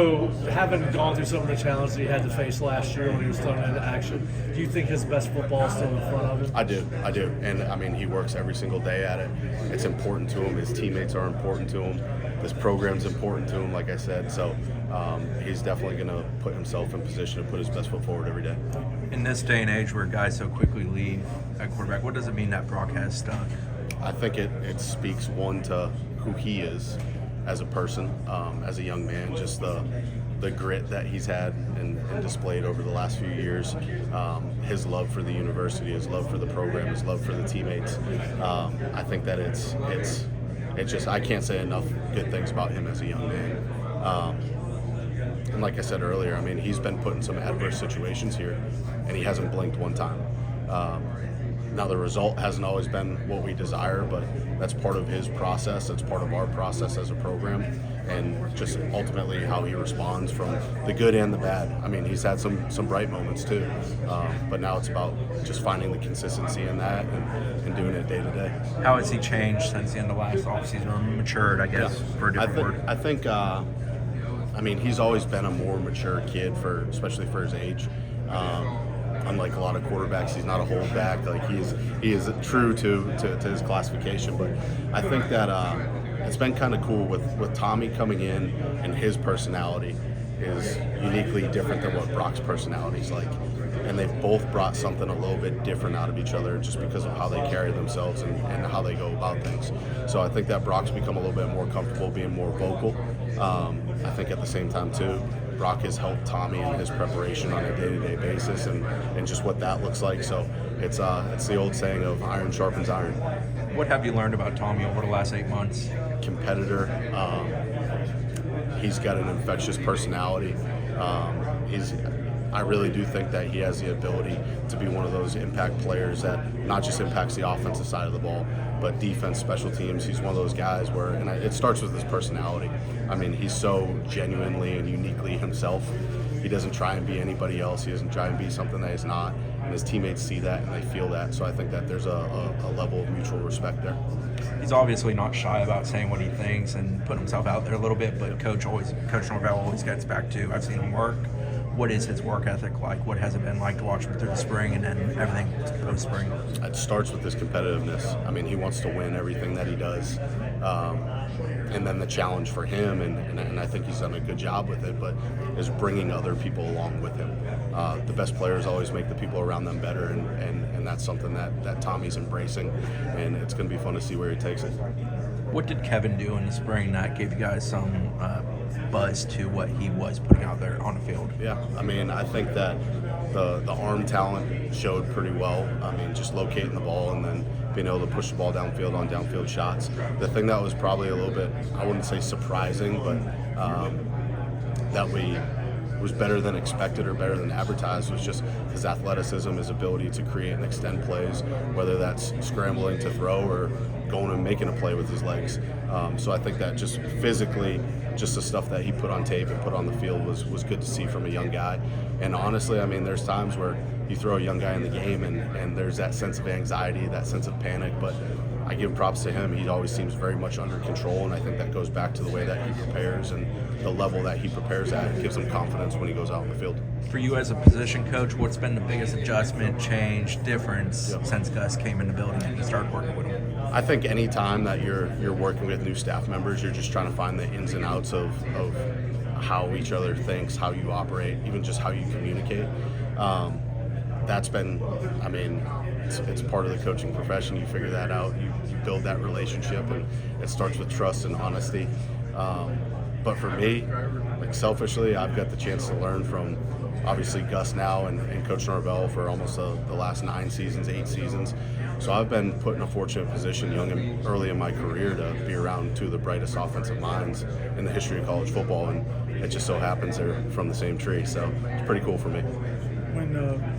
So, having gone through some of the challenges he had to face last year when he was thrown into action, do you think his best football is still in front of him? I do. And I mean, he works every single day at it. It's important to him. His teammates are important to him. This program's important to him, like I said. So he's definitely going to put himself in position to put his best foot forward every day. In this day and age where guys so quickly leave at quarterback, what does it mean that Brock has stuck? I think it speaks, one, to who he is as a person, as a young man, just the grit that he's had and displayed over the last few years, his love for the university, his love for the program, his love for the teammates. I think that it's just, I can't say enough good things about him as a young man. And like I said earlier, I mean, he's been put in some adverse situations here, and he hasn't blinked one time. Now, the result hasn't always been what we desire, but that's part of his process. That's part of our process as a program, and just ultimately how he responds from the good and the bad. I mean, he's had some bright moments too, but now it's about just finding the consistency in that and doing it day to day. How has he changed since the end of last offseason, or matured, I guess, for a different word? I think, I mean, he's always been a more mature kid, especially for his age. Unlike a lot of quarterbacks, he's not a holdback. Like he is true to his classification. But I think that it's been kind of cool with Tommy coming in, and his personality is uniquely different than what Brock's personality is like. And they've both brought something a little bit different out of each other just because of how they carry themselves and how they go about things. So I think that Brock's become a little bit more comfortable being more vocal. I think at the same time too, Brock has helped Tommy in his preparation on a day-to-day basis and just what that looks like. So it's the old saying of iron sharpens iron. What have you learned about Tommy over the last 8 months? Competitor. He's got an infectious personality. I really do think that he has the ability to be one of those impact players that not just impacts the offensive side of the ball, but defense, special teams. He's one of those guys where, and it starts with his personality. I mean, he's so genuinely and uniquely himself. He doesn't try and be anybody else. He doesn't try and be something that he's not. And his teammates see that and they feel that. So I think that there's a level of mutual respect there. He's obviously not shy about saying what he thinks and putting himself out there a little bit, but Coach Norvell always gets back to, I've seen him work. What is his work ethic like? What has it been like to watch him through the spring and then everything post-spring? It starts with his competitiveness. I mean, he wants to win everything that he does. And then the challenge for him, and I think he's done a good job with it, but is bringing other people along with him. The best players always make the people around them better, and that's something that Tommy's embracing, and it's going to be fun to see where he takes it. What did Kevin do in the spring that gave you guys some buzz to what he was putting out there on the field? Yeah, I mean, I think that the arm talent showed pretty well. I mean, just locating the ball and then being able to push the ball downfield on downfield shots. The thing that was probably a little bit, I wouldn't say surprising, but that was better than expected or better than advertised was just his athleticism, his ability to create and extend plays, whether that's scrambling to throw or going and making a play with his legs. So I think that just physically, just the stuff that he put on tape and put on the field was good to see from a young guy. And honestly, I mean, there's times where you throw a young guy in the game and there's that sense of anxiety, that sense of panic, but I give props to him. He always seems very much under control, and I think that goes back to the way that he prepares and the level that he prepares at. It gives him confidence when he goes out in the field. For you as a position coach, what's been the biggest adjustment, change, difference since Gus came in the building and you started working with him? I think any time that you're working with new staff members, you're just trying to find the ins and outs of how each other thinks, how you operate, even just how you communicate. That's been, I mean, it's part of the coaching profession. You figure that out. You build that relationship, and it starts with trust and honesty. But for me, like selfishly, I've got the chance to learn from obviously Gus now and Coach Norvell for almost the last 8 seasons. So I've been put in a fortunate position young and early in my career to be around two of the brightest offensive minds in the history of college football, and it just so happens they're from the same tree. So it's pretty cool for me.